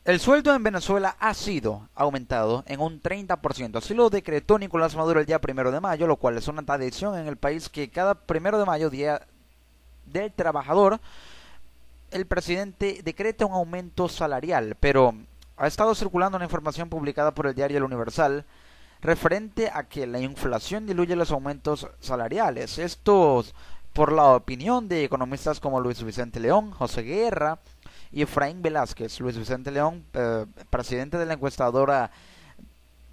El sueldo en Venezuela ha sido aumentado en un 30%. Así lo decretó Nicolás Maduro el día 1 de mayo, lo cual es una tradición en el país que cada 1 de mayo, Día del Trabajador, el presidente decreta un aumento salarial. Pero ha estado circulando una información publicada por el diario El Universal referente a que la inflación diluye los aumentos salariales. Esto por la opinión de economistas como Luis Vicente León, José Guerra y Efraín Velázquez. Luis Vicente León, presidente de la encuestadora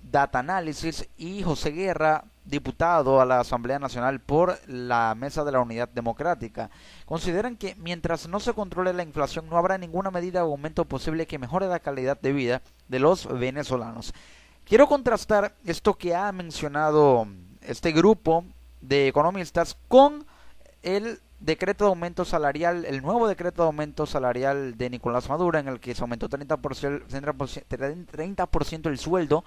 Data Analysis, y José Guerra, diputado a la Asamblea Nacional por la Mesa de la Unidad Democrática. Consideran que mientras no se controle la inflación no habrá ninguna medida o aumento posible que mejore la calidad de vida de los venezolanos. Quiero contrastar esto que ha mencionado este grupo de economistas con el decreto de aumento salarial, el nuevo decreto de aumento salarial de Nicolás Maduro, en el que se aumentó 30% el sueldo,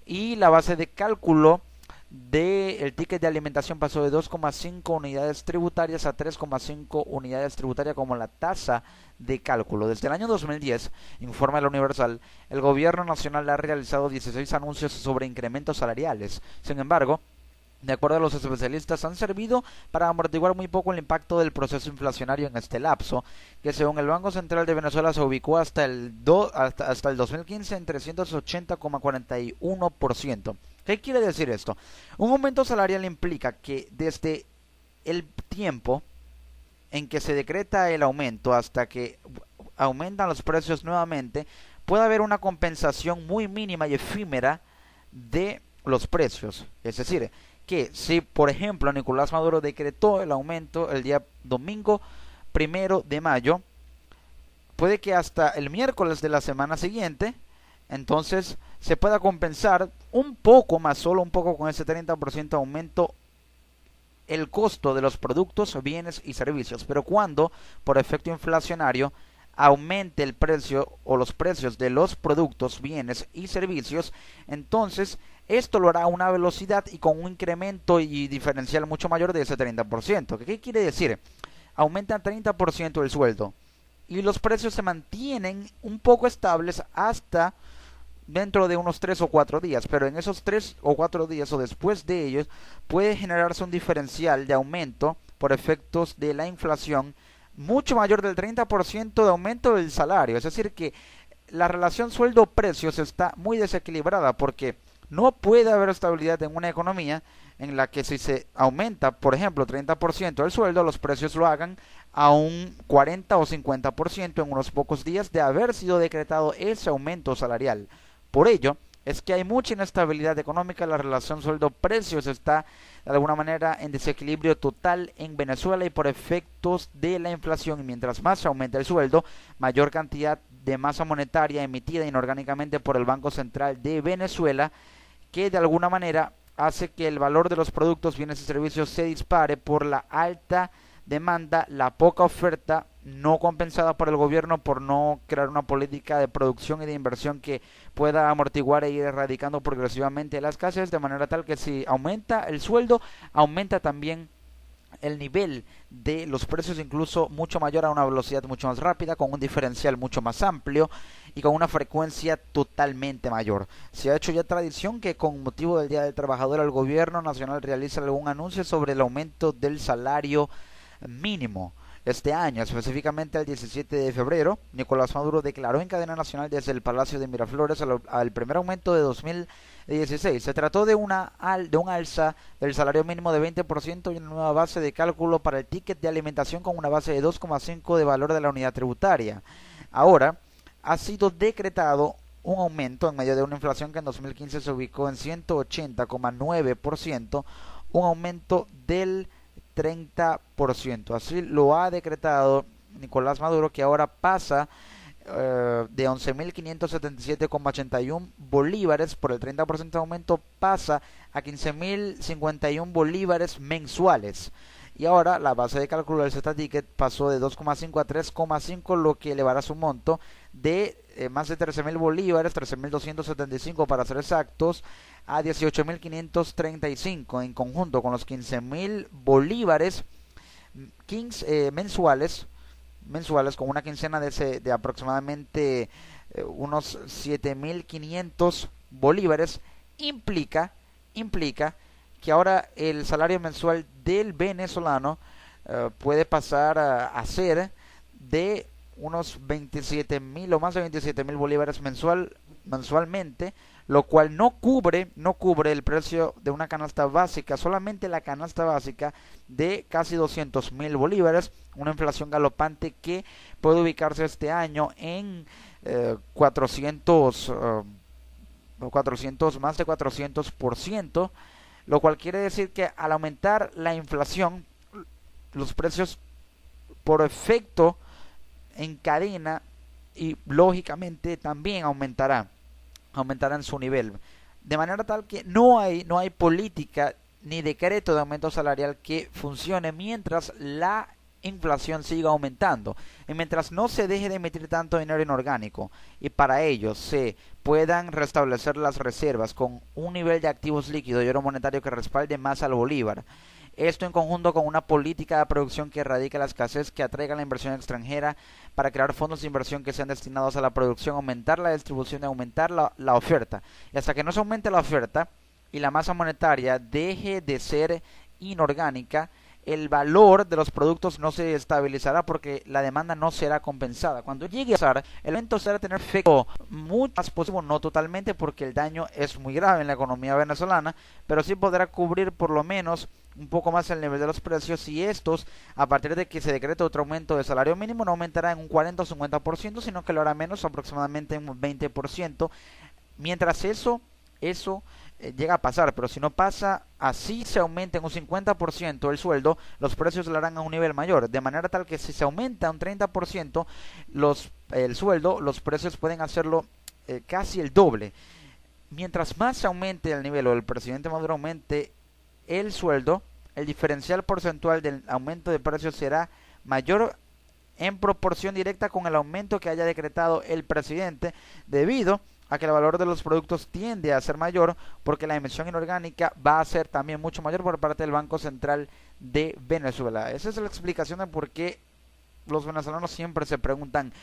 y la base de cálculo del ticket de alimentación pasó de 2,5 unidades tributarias a 3,5 unidades tributarias como la tasa de cálculo. Desde el año 2010, informa la Universal, el gobierno nacional ha realizado 16 anuncios sobre incrementos salariales. Sin embargo, de acuerdo a los especialistas, han servido para amortiguar muy poco el impacto del proceso inflacionario en este lapso, que según el Banco Central de Venezuela se ubicó hasta el 2015 en 380,41%. ¿Qué quiere decir esto? Un aumento salarial implica que desde el tiempo en que se decreta el aumento hasta que aumentan los precios nuevamente, puede haber una compensación muy mínima y efímera de los precios. Es decir, que si por ejemplo Nicolás Maduro decretó el aumento el día domingo 1 de mayo, puede que hasta el miércoles de la semana siguiente entonces se pueda compensar un poco más, solo un poco, con ese 30% aumento el costo de los productos, bienes y servicios. Pero cuando por efecto inflacionario aumente el precio o los precios de los productos, bienes y servicios, entonces esto lo hará a una velocidad y con un incremento y diferencial mucho mayor de ese 30%. ¿Qué quiere decir? Aumenta 30% el sueldo y los precios se mantienen un poco estables hasta dentro de unos 3 o 4 días, pero en esos 3 o 4 días o después de ellos puede generarse un diferencial de aumento por efectos de la inflación mucho mayor del 30% de aumento del salario. Es decir, que la relación sueldo-precios está muy desequilibrada, porque no puede haber estabilidad en una economía en la que si se aumenta, por ejemplo, 30% del sueldo, los precios lo hagan a un 40 o 50% en unos pocos días de haber sido decretado ese aumento salarial. Por ello, es que hay mucha inestabilidad económica, la relación sueldo-precios está de alguna manera en desequilibrio total en Venezuela, y por efectos de la inflación, y mientras más se aumenta el sueldo, mayor cantidad de masa monetaria emitida inorgánicamente por el Banco Central de Venezuela, que de alguna manera hace que el valor de los productos, bienes y servicios se dispare por la alta demanda, la poca oferta no compensada por el gobierno por no crear una política de producción y de inversión que pueda amortiguar e ir erradicando progresivamente la escasez, de manera tal que si aumenta el sueldo, aumenta también el nivel de los precios, incluso mucho mayor, a una velocidad mucho más rápida, con un diferencial mucho más amplio y con una frecuencia totalmente mayor. Se ha hecho ya tradición que con motivo del Día del Trabajador el gobierno nacional realiza algún anuncio sobre el aumento del salario mínimo. Este año, específicamente el 17 de febrero, Nicolás Maduro declaró en cadena nacional desde el Palacio de Miraflores al primer aumento de 2016. Se trató de un alza del salario mínimo de 20% y una nueva base de cálculo para el ticket de alimentación con una base de 2,5 de valor de la unidad tributaria. Ahora ha sido decretado un aumento en medio de una inflación que en 2015 se ubicó en 180,9%, un aumento del 30%. Así lo ha decretado Nicolás Maduro, que ahora pasa de 11.577,81 bolívares por el 30% de aumento, pasa a 15.051 bolívares mensuales. Y ahora la base de cálculo del Z-Ticket pasó de 2,5 a 3,5, lo que elevará su monto de más de 13.000 bolívares, 13.275 para ser exactos, a 18.535, en conjunto con los 15.000 bolívares mensuales, con una quincena de aproximadamente unos 7.500 bolívares, implica que ahora el salario mensual del venezolano puede pasar a ser de unos 27.000 o más de 27.000 bolívares mensualmente, lo cual no cubre el precio de una canasta básica, solamente la canasta básica de casi 200.000 bolívares, una inflación galopante que puede ubicarse este año en 400, más de 400%, lo cual quiere decir que al aumentar la inflación, los precios por efecto en cadena y lógicamente también aumentarán su nivel, de manera tal que no hay política ni decreto de aumento salarial que funcione mientras la inflación siga aumentando y mientras no se deje de emitir tanto dinero inorgánico y para ello se puedan restablecer las reservas con un nivel de activos líquidos y oro monetario que respalde más al bolívar. Esto en conjunto con una política de producción que erradique la escasez, que atraiga la inversión extranjera para crear fondos de inversión que sean destinados a la producción, aumentar la distribución y aumentar la oferta. Y hasta que no se aumente la oferta y la masa monetaria deje de ser inorgánica, el valor de los productos no se estabilizará porque la demanda no será compensada. Cuando llegue a pasar, el evento será tener efecto mucho más positivo, no totalmente porque el daño es muy grave en la economía venezolana, pero sí podrá cubrir por lo menos un poco más el nivel de los precios y estos, a partir de que se decrete otro aumento de salario mínimo, no aumentará en un 40 o 50%, sino que lo hará menos, aproximadamente en un 20%, mientras eso llega a pasar, pero si no pasa, así se aumenta en un 50% el sueldo, los precios lo harán a un nivel mayor, de manera tal que si se aumenta un 30% el sueldo, los precios pueden hacerlo casi el doble. Mientras más se aumente el nivel o el presidente Maduro aumente el sueldo, el diferencial porcentual del aumento de precios será mayor en proporción directa con el aumento que haya decretado el presidente, debido a que el valor de los productos tiende a ser mayor porque la emisión inorgánica va a ser también mucho mayor por parte del Banco Central de Venezuela. Esa es la explicación de por qué los venezolanos siempre se preguntan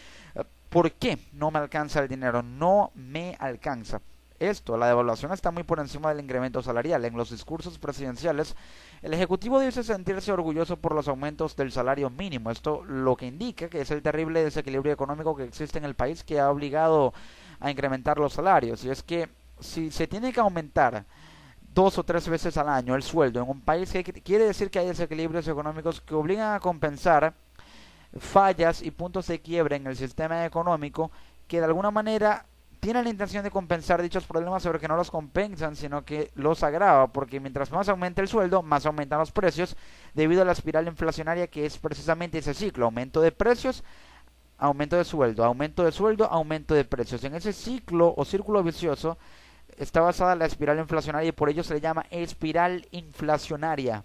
¿por qué no me alcanza el dinero? No me alcanza. La devaluación está muy por encima del incremento salarial. En los discursos presidenciales, el Ejecutivo dice sentirse orgulloso por los aumentos del salario mínimo. Esto lo que indica que es el terrible desequilibrio económico que existe en el país, que ha obligado a incrementar los salarios. Y es que si se tiene que aumentar 2 o 3 veces al año el sueldo en un país, que quiere decir que hay desequilibrios económicos que obligan a compensar fallas y puntos de quiebre en el sistema económico, que de alguna manera tienen la intención de compensar dichos problemas, pero que no los compensan, sino que los agrava, porque mientras más aumenta el sueldo, más aumentan los precios, debido a la espiral inflacionaria que es precisamente ese ciclo: aumento de precios, aumento de sueldo, aumento de sueldo, aumento de precios. En ese ciclo o círculo vicioso está basada la espiral inflacionaria y por ello se le llama espiral inflacionaria.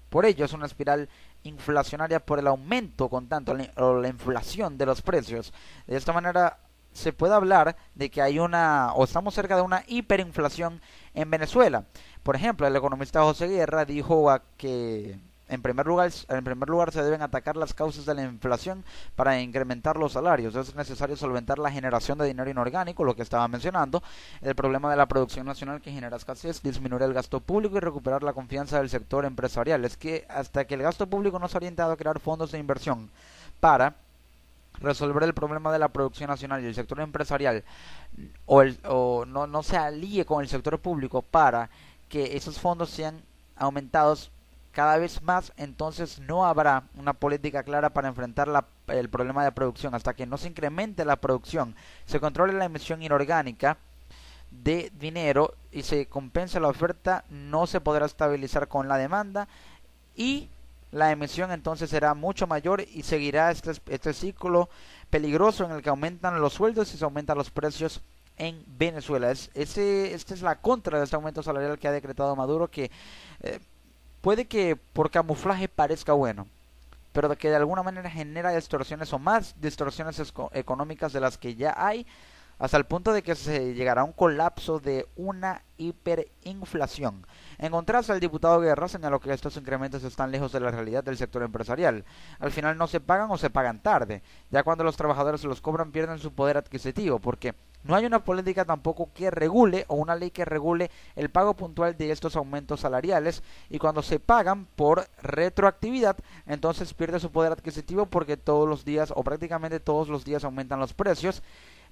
Por ello es una espiral inflacionaria, por el aumento constante o la inflación de los precios. De esta manera se puede hablar de que hay o estamos cerca de una hiperinflación en Venezuela. Por ejemplo, el economista José Guerra dijo que en primer lugar se deben atacar las causas de la inflación para incrementar los salarios. Es necesario solventar la generación de dinero inorgánico, lo que estaba mencionando, el problema de la producción nacional que genera escasez, disminuir el gasto público y recuperar la confianza del sector empresarial. Es que hasta que el gasto público no se ha orientado a crear fondos de inversión para resolver el problema de la producción nacional y el sector empresarial, o no se alíe con el sector público para que esos fondos sean aumentados cada vez más, entonces no habrá una política clara para enfrentar el problema de producción. Hasta que no se incremente la producción, se controle la emisión inorgánica de dinero y se compense la oferta, no se podrá estabilizar con la demanda y la emisión entonces será mucho mayor y seguirá este ciclo peligroso en el que aumentan los sueldos y se aumentan los precios en Venezuela. Esta es la contra de este aumento salarial que ha decretado Maduro, que puede que por camuflaje parezca bueno, pero que de alguna manera genera distorsiones o más distorsiones económicas de las que ya hay, hasta el punto de que se llegará a un colapso de una hiperinflación. En contraste, el diputado Guerra señaló que estos incrementos están lejos de la realidad del sector empresarial. Al final no se pagan o se pagan tarde. Ya cuando los trabajadores los cobran pierden su poder adquisitivo, porque no hay una política tampoco que regule o una ley que regule el pago puntual de estos aumentos salariales, y cuando se pagan por retroactividad, entonces pierde su poder adquisitivo porque todos los días o prácticamente todos los días aumentan los precios,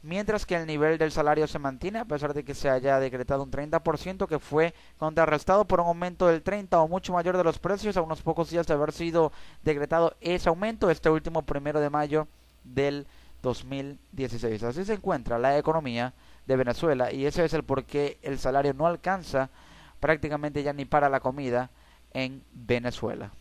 mientras que el nivel del salario se mantiene a pesar de que se haya decretado un 30%, que fue contrarrestado por un aumento del 30 o mucho mayor de los precios a unos pocos días de haber sido decretado ese aumento este último 1 de mayo del 2016. Así se encuentra la economía de Venezuela, y ese es el por qué el salario no alcanza prácticamente ya ni para la comida en Venezuela.